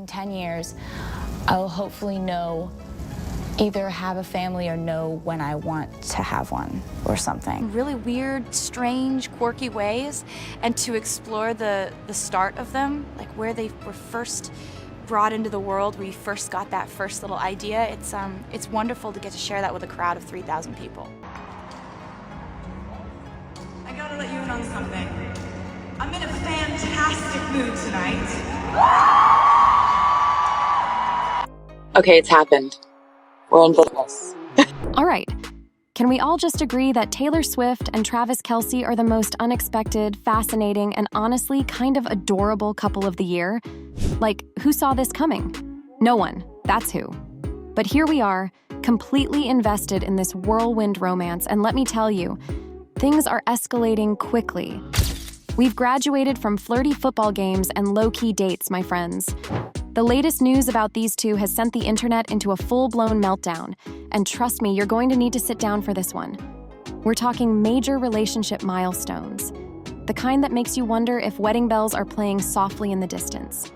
in 10 years, I'll hopefully know, either have a family or know when I want to have one or something. Really weird, strange, quirky ways, and to explore the start of them, like where they were first brought into the world, where you first got that first little idea. It's wonderful to get to share that with a crowd of 3,000 people. I gotta let you in on something. I'm in a fantastic mood tonight. Okay, it's happened. We're in business. All right. Can we all just agree that Taylor Swift and Travis Kelce are the most unexpected, fascinating, and honestly kind of adorable couple of the year? Like, who saw this coming? No one. That's who. But here we are, completely invested in this whirlwind romance, and let me tell you, things are escalating quickly. We've graduated from flirty football games and low-key dates, my friends. The latest news about these two has sent the internet into a full-blown meltdown, and trust me, you're going to need to sit down for this one. We're talking major relationship milestones, the kind that makes you wonder if wedding bells are playing softly in the distance.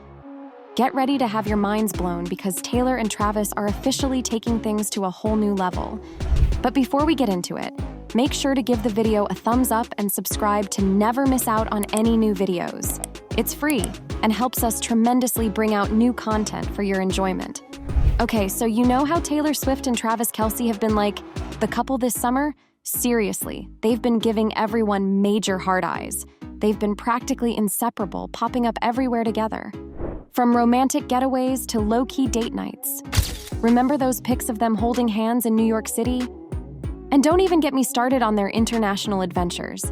Get ready to have your minds blown because Taylor and Travis are officially taking things to a whole new level. But before we get into it, make sure to give the video a thumbs up and subscribe to never miss out on any new videos. It's free and helps us tremendously bring out new content for your enjoyment. Okay, so you know how Taylor Swift and Travis Kelce have been like the couple this summer? Seriously, they've been giving everyone major hard eyes. They've been practically inseparable, popping up everywhere together. From romantic getaways to low-key date nights. Remember those pics of them holding hands in New York City? And don't even get me started on their international adventures.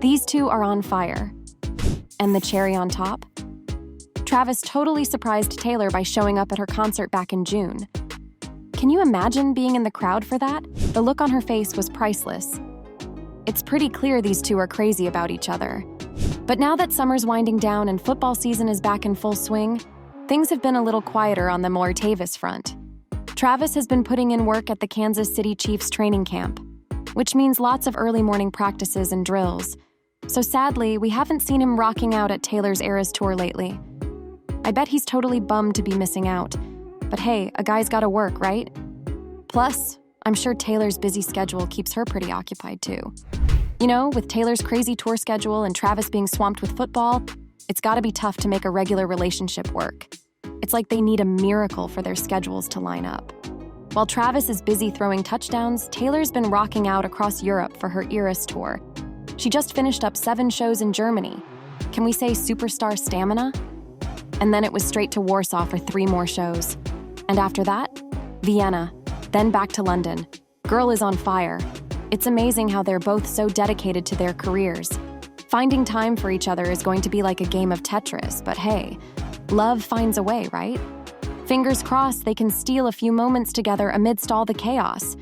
These two are on fire. And the cherry on top? Travis totally surprised Taylor by showing up at her concert back in June. Can you imagine being in the crowd for that? The look on her face was priceless. It's pretty clear these two are crazy about each other. But now that summer's winding down and football season is back in full swing, things have been a little quieter on the Tavis front. Travis has been putting in work at the Kansas City Chiefs training camp, which means lots of early morning practices and drills. So sadly, we haven't seen him rocking out at Taylor's Eras Tour lately. I bet he's totally bummed to be missing out. But hey, a guy's gotta work, right? Plus, I'm sure Taylor's busy schedule keeps her pretty occupied too. You know, with Taylor's crazy tour schedule and Travis being swamped with football, it's gotta be tough to make a regular relationship work. It's like they need a miracle for their schedules to line up. While Travis is busy throwing touchdowns, Taylor's been rocking out across Europe for her Eras Tour. She just finished up 7 shows in Germany. Can we say superstar stamina? And then it was straight to Warsaw for 3 more shows. And after that, Vienna, then back to London. Girl is on fire. It's amazing how they're both so dedicated to their careers. Finding time for each other is going to be like a game of Tetris, but hey, love finds a way, right? Fingers crossed they can steal a few moments together amidst all the chaos.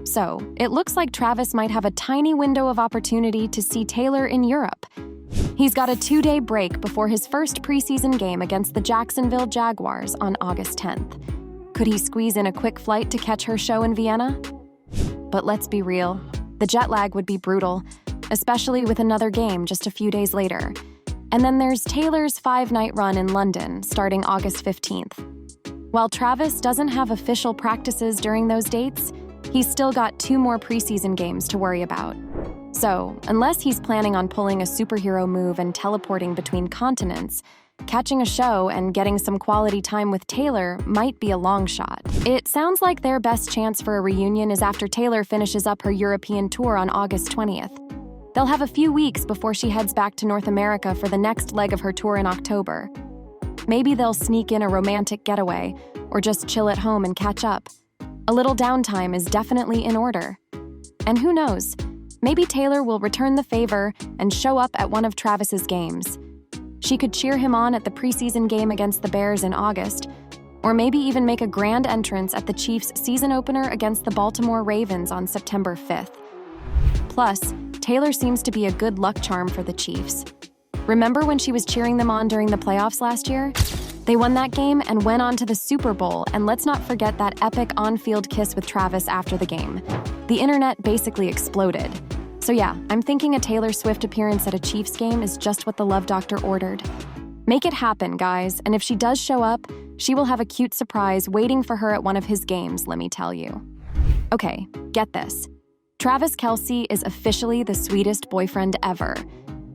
So, it looks like Travis might have a tiny window of opportunity to see Taylor in Europe. He's got a 2-day break before his first preseason game against the Jacksonville Jaguars on August 10th. Could he squeeze in a quick flight to catch her show in Vienna? But let's be real, the jet lag would be brutal, especially with another game just a few days later. And then there's Taylor's 5-night run in London starting August 15th. While Travis doesn't have official practices during those dates, he's still got 2 more preseason games to worry about. So, unless he's planning on pulling a superhero move and teleporting between continents, catching a show and getting some quality time with Taylor might be a long shot. It sounds like their best chance for a reunion is after Taylor finishes up her European tour on August 20th. They'll have a few weeks before she heads back to North America for the next leg of her tour in October. Maybe they'll sneak in a romantic getaway, or just chill at home and catch up. A little downtime is definitely in order. And who knows, maybe Taylor will return the favor and show up at one of Travis's games. She could cheer him on at the preseason game against the Bears in August, or maybe even make a grand entrance at the Chiefs' season opener against the Baltimore Ravens on September 5th. Plus, Taylor seems to be a good luck charm for the Chiefs. Remember when she was cheering them on during the playoffs last year? They won that game and went on to the Super Bowl, and let's not forget that epic on-field kiss with Travis after the game. The internet basically exploded. So yeah, I'm thinking a Taylor Swift appearance at a Chiefs game is just what the Love Doctor ordered. Make it happen, guys, and if she does show up, she will have a cute surprise waiting for her at one of his games, let me tell you. Okay, get this. Travis Kelce is officially the sweetest boyfriend ever.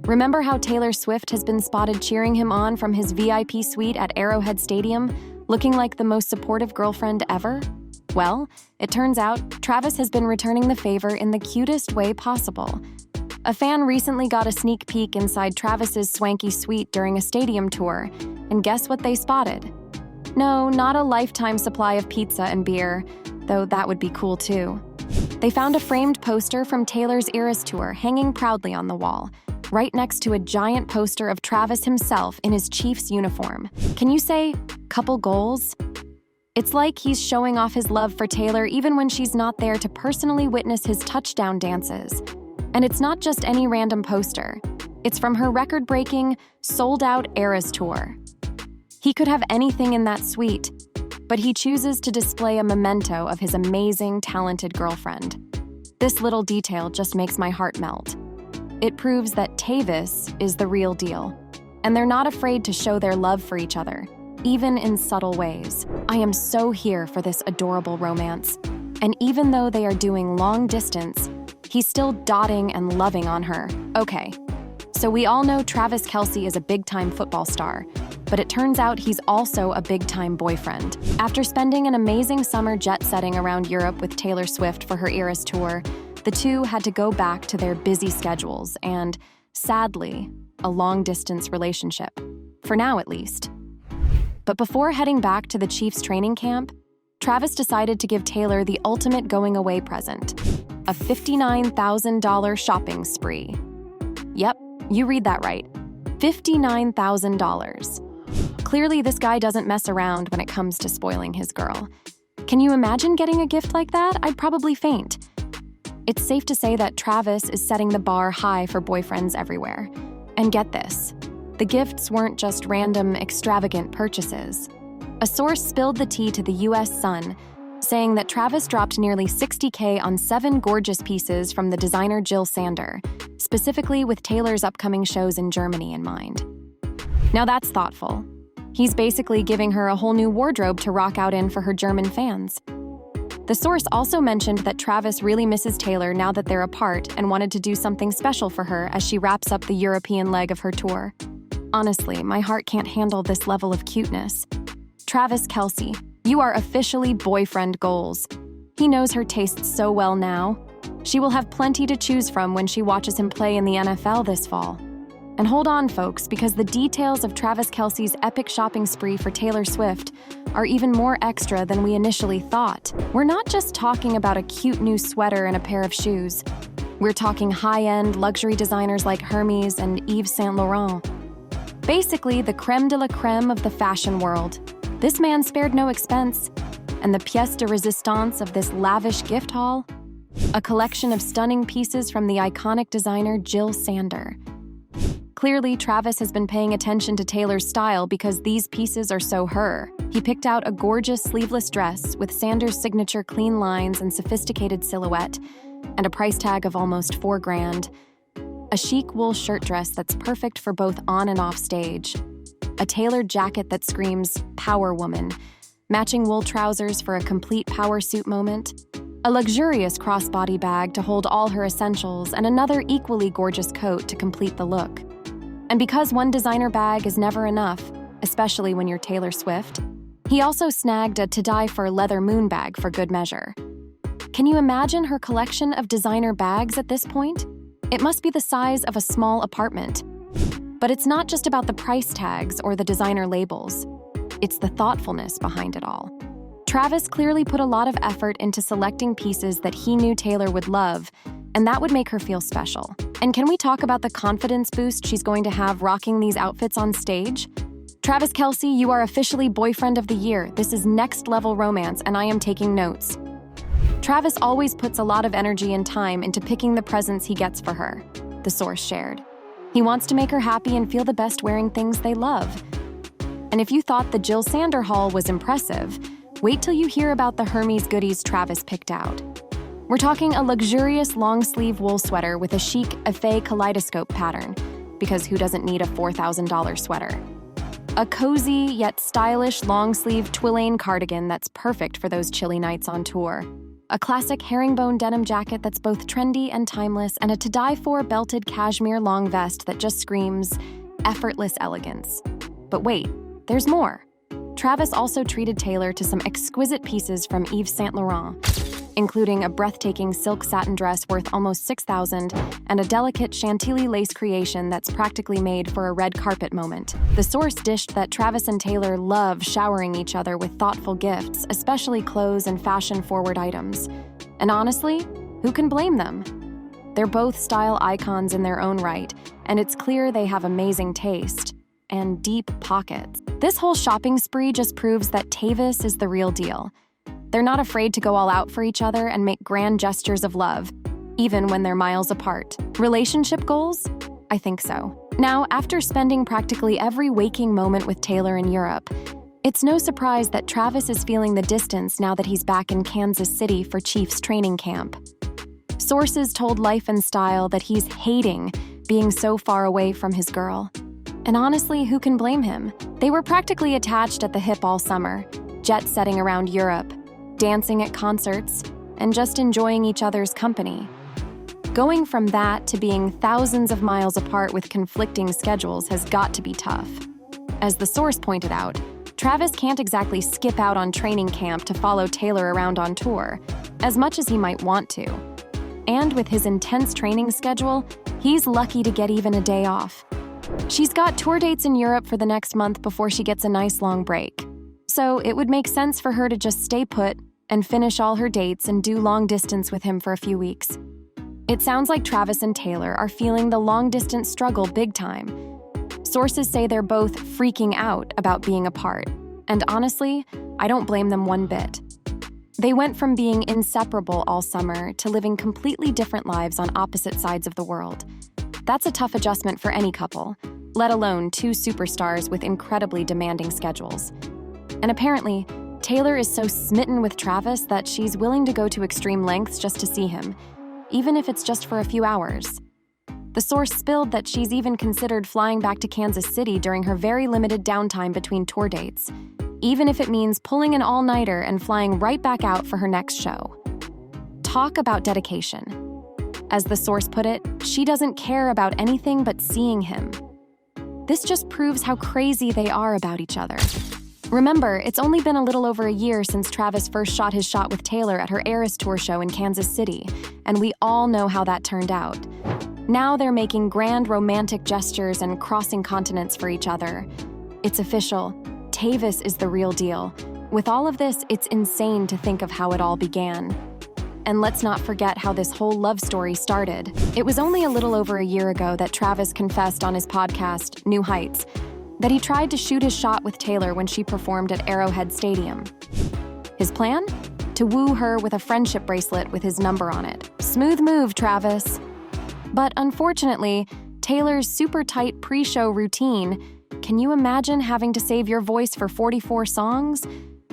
Remember how Taylor Swift has been spotted cheering him on from his VIP suite at Arrowhead Stadium, looking like the most supportive girlfriend ever? Well, it turns out Travis has been returning the favor in the cutest way possible. A fan recently got a sneak peek inside Travis's swanky suite during a stadium tour, and guess what they spotted? No, not a lifetime supply of pizza and beer, though that would be cool too. They found a framed poster from Taylor's Eras Tour hanging proudly on the wall, right next to a giant poster of Travis himself in his Chiefs uniform. Can you say, couple goals? It's like he's showing off his love for Taylor even when she's not there to personally witness his touchdown dances. And it's not just any random poster. It's from her record-breaking, sold-out Eras Tour. He could have anything in that suite, but he chooses to display a memento of his amazing, talented girlfriend. This little detail just makes my heart melt. It proves that Tavis is the real deal, and they're not afraid to show their love for each other, even in subtle ways. I am so here for this adorable romance, and even though they are doing long distance, he's still dotting and loving on her. Okay, so we all know Travis Kelce is a big-time football star, but it turns out he's also a big-time boyfriend. After spending an amazing summer jet-setting around Europe with Taylor Swift for her Eras Tour, the two had to go back to their busy schedules and, sadly, a long-distance relationship. For now, at least. But before heading back to the Chiefs training camp, Travis decided to give Taylor the ultimate going-away present, a $59,000 shopping spree. Yep, you read that right. $59,000. Clearly, this guy doesn't mess around when it comes to spoiling his girl. Can you imagine getting a gift like that? I'd probably faint. It's safe to say that Travis is setting the bar high for boyfriends everywhere. And get this, the gifts weren't just random, extravagant purchases. A source spilled the tea to the US Sun, saying that Travis dropped nearly $60K on 7 gorgeous pieces from the designer Jill Sander, specifically with Taylor's upcoming shows in Germany in mind. Now that's thoughtful. He's basically giving her a whole new wardrobe to rock out in for her German fans. The source also mentioned that Travis really misses Taylor now that they're apart and wanted to do something special for her as she wraps up the European leg of her tour. Honestly, my heart can't handle this level of cuteness. Travis Kelce, you are officially boyfriend goals. He knows her tastes so well now. She will have plenty to choose from when she watches him play in the NFL this fall. And hold on, folks, because the details of Travis Kelce's epic shopping spree for Taylor Swift are even more extra than we initially thought. We're not just talking about a cute new sweater and a pair of shoes. We're talking high-end luxury designers like Hermes and Yves Saint Laurent. Basically, the creme de la creme of the fashion world. This man spared no expense. And the pièce de résistance of this lavish gift haul? A collection of stunning pieces from the iconic designer Jill Sander. Clearly, Travis has been paying attention to Taylor's style because these pieces are so her. He picked out a gorgeous sleeveless dress with Sander's signature clean lines and sophisticated silhouette, and a price tag of almost $4,000. A chic wool shirt dress that's perfect for both on and off stage. A tailored jacket that screams power woman, matching wool trousers for a complete power suit moment. A luxurious crossbody bag to hold all her essentials, and another equally gorgeous coat to complete the look. And because one designer bag is never enough, especially when you're Taylor Swift, he also snagged a to-die-for leather moon bag for good measure. Can you imagine her collection of designer bags at this point? It must be the size of a small apartment. But it's not just about the price tags or the designer labels. It's the thoughtfulness behind it all. Travis clearly put a lot of effort into selecting pieces that he knew Taylor would love, and that would make her feel special. And can we talk about the confidence boost she's going to have rocking these outfits on stage? Travis Kelce, you are officially boyfriend of the year. This is next level romance, and I am taking notes. Travis always puts a lot of energy and time into picking the presents he gets for her, the source shared. He wants to make her happy and feel the best wearing things they love. And if you thought the Jill Sander haul was impressive, wait till you hear about the Hermes goodies Travis picked out. We're talking a luxurious long-sleeve wool sweater with a chic effet kaleidoscope pattern, because who doesn't need a $4,000 sweater? A cozy yet stylish long-sleeve twillaine cardigan that's perfect for those chilly nights on tour. A classic herringbone denim jacket that's both trendy and timeless, and a to-die-for belted cashmere long vest that just screams effortless elegance. But wait, there's more. Travis also treated Taylor to some exquisite pieces from Yves Saint Laurent, including a breathtaking silk satin dress worth almost $6,000 and a delicate chantilly lace creation that's practically made for a red carpet moment. The source dished that Travis and Taylor love showering each other with thoughtful gifts, especially clothes and fashion-forward items. And honestly, who can blame them? They're both style icons in their own right, and it's clear they have amazing taste and deep pockets. This whole shopping spree just proves that Tavis is the real deal. They're not afraid to go all out for each other and make grand gestures of love, even when they're miles apart. Relationship goals? I think so. Now, after spending practically every waking moment with Taylor in Europe, it's no surprise that Travis is feeling the distance now that he's back in Kansas City for Chiefs training camp. Sources told Life and Style that he's hating being so far away from his girl. And honestly, who can blame him? They were practically attached at the hip all summer, jet-setting around Europe, dancing at concerts, and just enjoying each other's company. Going from that to being thousands of miles apart with conflicting schedules has got to be tough. As the source pointed out, Travis can't exactly skip out on training camp to follow Taylor around on tour, as much as he might want to. And with his intense training schedule, he's lucky to get even a day off. She's got tour dates in Europe for the next month before she gets a nice long break. So it would make sense for her to just stay put and finish all her dates and do long distance with him for a few weeks. It sounds like Travis and Taylor are feeling the long-distance struggle big time. Sources say they're both freaking out about being apart, and honestly, I don't blame them one bit. They went from being inseparable all summer to living completely different lives on opposite sides of the world. That's a tough adjustment for any couple, let alone two superstars with incredibly demanding schedules. And apparently, Taylor is so smitten with Travis that she's willing to go to extreme lengths just to see him, even if it's just for a few hours. The source spilled that she's even considered flying back to Kansas City during her very limited downtime between tour dates, even if it means pulling an all-nighter and flying right back out for her next show. Talk about dedication. As the source put it, she doesn't care about anything but seeing him. This just proves how crazy they are about each other. Remember, it's only been a little over a year since Travis first shot his shot with Taylor at her Eras Tour show in Kansas City, and we all know how that turned out. Now they're making grand romantic gestures and crossing continents for each other. It's official. Tavis is the real deal. With all of this, it's insane to think of how it all began. And let's not forget how this whole love story started. It was only a little over a year ago that Travis confessed on his podcast, New Heights, that he tried to shoot his shot with Taylor when she performed at Arrowhead Stadium. His plan? To woo her with a friendship bracelet with his number on it. Smooth move, Travis. But unfortunately, Taylor's super tight pre-show routine, can you imagine having to save your voice for 44 songs?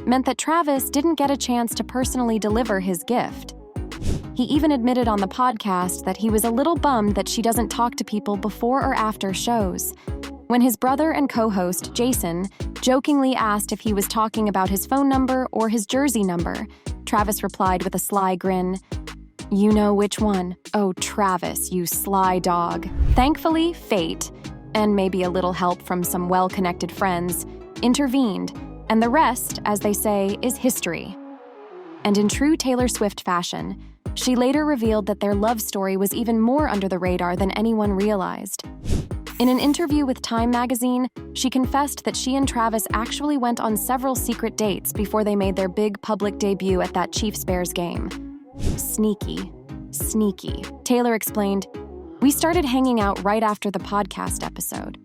Meant that Travis didn't get a chance to personally deliver his gift. He even admitted on the podcast that he was a little bummed that she doesn't talk to people before or after shows. When his brother and co-host, Jason, jokingly asked if he was talking about his phone number or his jersey number, Travis replied with a sly grin, "You know which one. Oh, Travis, you sly dog." Thankfully, fate, and maybe a little help from some well-connected friends, intervened, and the rest, as they say, is history. And in true Taylor Swift fashion, she later revealed that their love story was even more under the radar than anyone realized. In an interview with Time magazine, she confessed that she and Travis actually went on several secret dates before they made their big public debut at that Chiefs-Bears game. Sneaky. Taylor explained, "We started hanging out right after the podcast episode.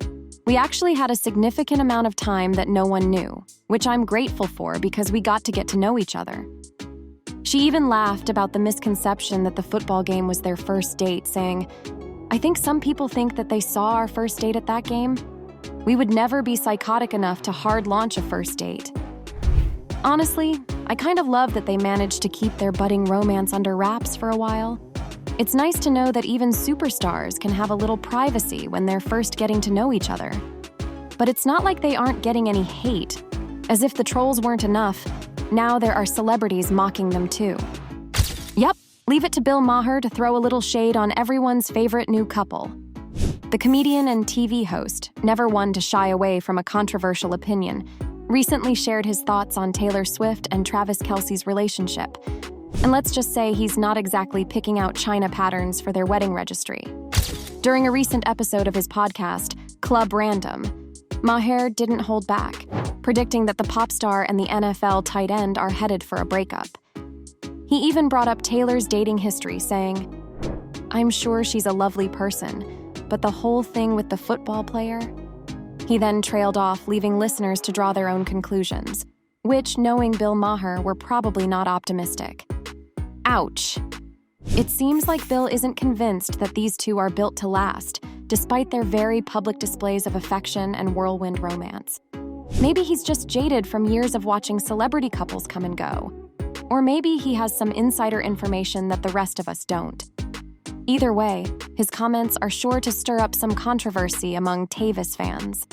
We actually had a significant amount of time that no one knew, which I'm grateful for because we got to get to know each other." She even laughed about the misconception that the football game was their first date, saying, "I think some people think that they saw our first date at that game. We would never be psychotic enough to hard launch a first date." Honestly, I kind of love that they managed to keep their budding romance under wraps for a while. It's nice to know that even superstars can have a little privacy when they're first getting to know each other. But it's not like they aren't getting any hate. As if the trolls weren't enough, now there are celebrities mocking them too. Yep, leave it to Bill Maher to throw a little shade on everyone's favorite new couple. The comedian and TV host, never one to shy away from a controversial opinion, recently shared his thoughts on Taylor Swift and Travis Kelce's relationship. And let's just say he's not exactly picking out china patterns for their wedding registry. During a recent episode of his podcast, Club Random, Maher didn't hold back, predicting that the pop star and the NFL tight end are headed for a breakup. He even brought up Taylor's dating history, saying, "I'm sure she's a lovely person, but the whole thing with the football player?" He then trailed off, leaving listeners to draw their own conclusions, which, knowing Bill Maher, were probably not optimistic. Ouch. It seems like Bill isn't convinced that these two are built to last, despite their very public displays of affection and whirlwind romance. Maybe he's just jaded from years of watching celebrity couples come and go. Or maybe he has some insider information that the rest of us don't. Either way, his comments are sure to stir up some controversy among Tavis fans.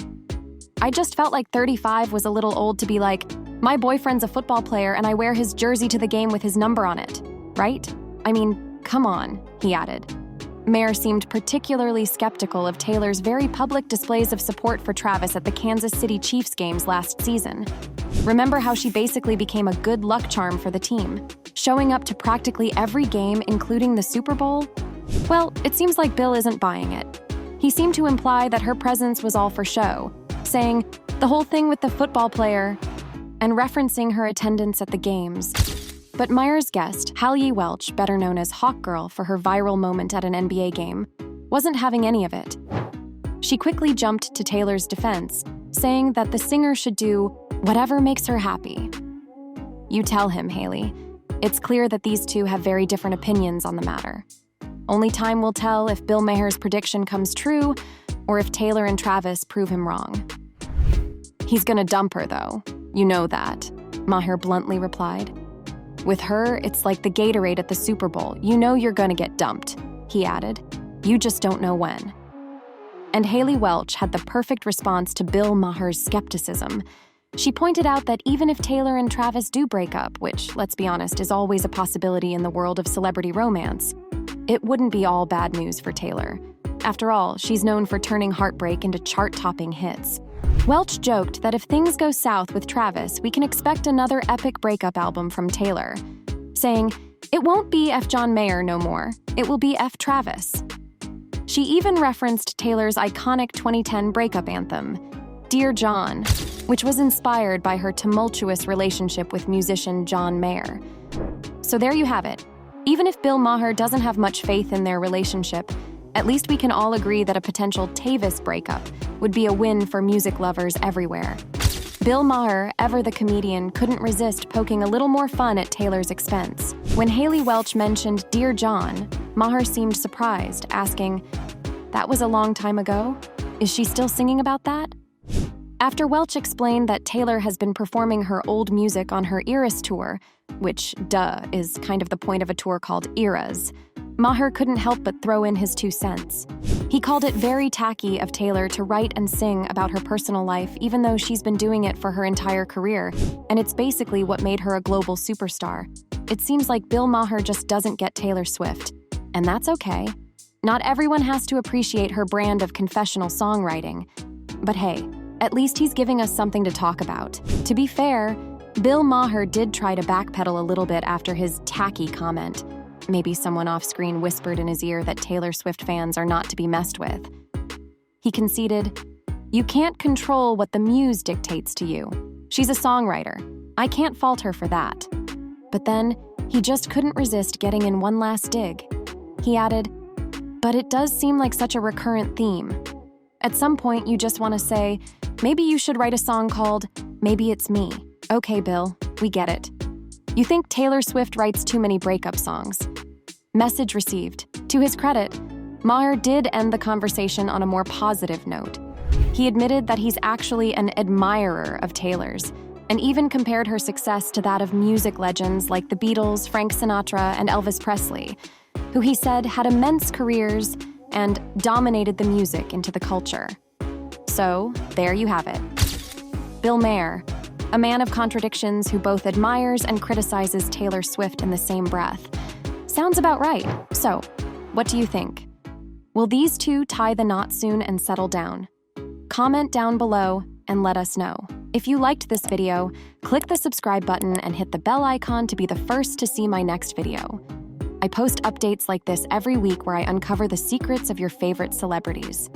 I just felt like 35 was a little old to be like, my boyfriend's a football player and I wear his jersey to the game with his number on it, right? I mean, come on, he added. Maher seemed particularly skeptical of Taylor's very public displays of support for Travis at the Kansas City Chiefs games last season. Remember how she basically became a good luck charm for the team, showing up to practically every game, including the Super Bowl? Well, it seems like Bill isn't buying it. He seemed to imply that her presence was all for show, saying, the whole thing with the football player, and referencing her attendance at the games. But Maher's guest, Hallie Welch, better known as Hawk Girl for her viral moment at an NBA game, wasn't having any of it. She quickly jumped to Taylor's defense, saying that the singer should do whatever makes her happy. You tell him, Hallie. It's clear that these two have very different opinions on the matter. Only time will tell if Bill Maher's prediction comes true or if Taylor and Travis prove him wrong. He's gonna dump her, though. You know that, Maher bluntly replied. With her, it's like the Gatorade at the Super Bowl. You know you're gonna get dumped, he added. You just don't know when. And Hallie Welch had the perfect response to Bill Maher's skepticism. She pointed out that even if Taylor and Travis do break up, which, let's be honest, is always a possibility in the world of celebrity romance, it wouldn't be all bad news for Taylor. After all, she's known for turning heartbreak into chart-topping hits. Welch joked that if things go south with Travis, we can expect another epic breakup album from Taylor, saying, "It won't be F. John Mayer no more, it will be F. Travis." She even referenced Taylor's iconic 2010 breakup anthem, Dear John, which was inspired by her tumultuous relationship with musician John Mayer. So there you have it. Even if Bill Maher doesn't have much faith in their relationship, at least we can all agree that a potential Tavis breakup would be a win for music lovers everywhere. Bill Maher, ever the comedian, couldn't resist poking a little more fun at Taylor's expense. When Hallie Welch mentioned Dear John, Maher seemed surprised, asking, "That was a long time ago? Is she still singing about that?" After Welch explained that Taylor has been performing her old music on her Eras tour, which, is kind of the point of a tour called Eras, Maher couldn't help but throw in his 2 cents. He called it very tacky of Taylor to write and sing about her personal life, even though she's been doing it for her entire career, and it's basically what made her a global superstar. It seems like Bill Maher just doesn't get Taylor Swift, and that's okay. Not everyone has to appreciate her brand of confessional songwriting. But hey, at least he's giving us something to talk about. To be fair, Bill Maher did try to backpedal a little bit after his tacky comment. Maybe someone off-screen whispered in his ear that Taylor Swift fans are not to be messed with. He conceded, "You can't control what the muse dictates to you. She's a songwriter. I can't fault her for that." But then, he just couldn't resist getting in one last dig. He added, "But it does seem like such a recurrent theme. At some point, you just want to say, maybe you should write a song called Maybe It's Me. Okay, Bill, we get it. You think Taylor Swift writes too many breakup songs." Message received. To his credit, Maher did end the conversation on a more positive note. He admitted that he's actually an admirer of Taylor's, and even compared her success to that of music legends like the Beatles, Frank Sinatra, and Elvis Presley, who he said had immense careers and dominated the music into the culture. So, there you have it. Bill Maher, a man of contradictions who both admires and criticizes Taylor Swift in the same breath. Sounds about right. So, what do you think? Will these two tie the knot soon and settle down? Comment down below and let us know. If you liked this video, click the subscribe button and hit the bell icon to be the first to see my next video. I post updates like this every week where I uncover the secrets of your favorite celebrities.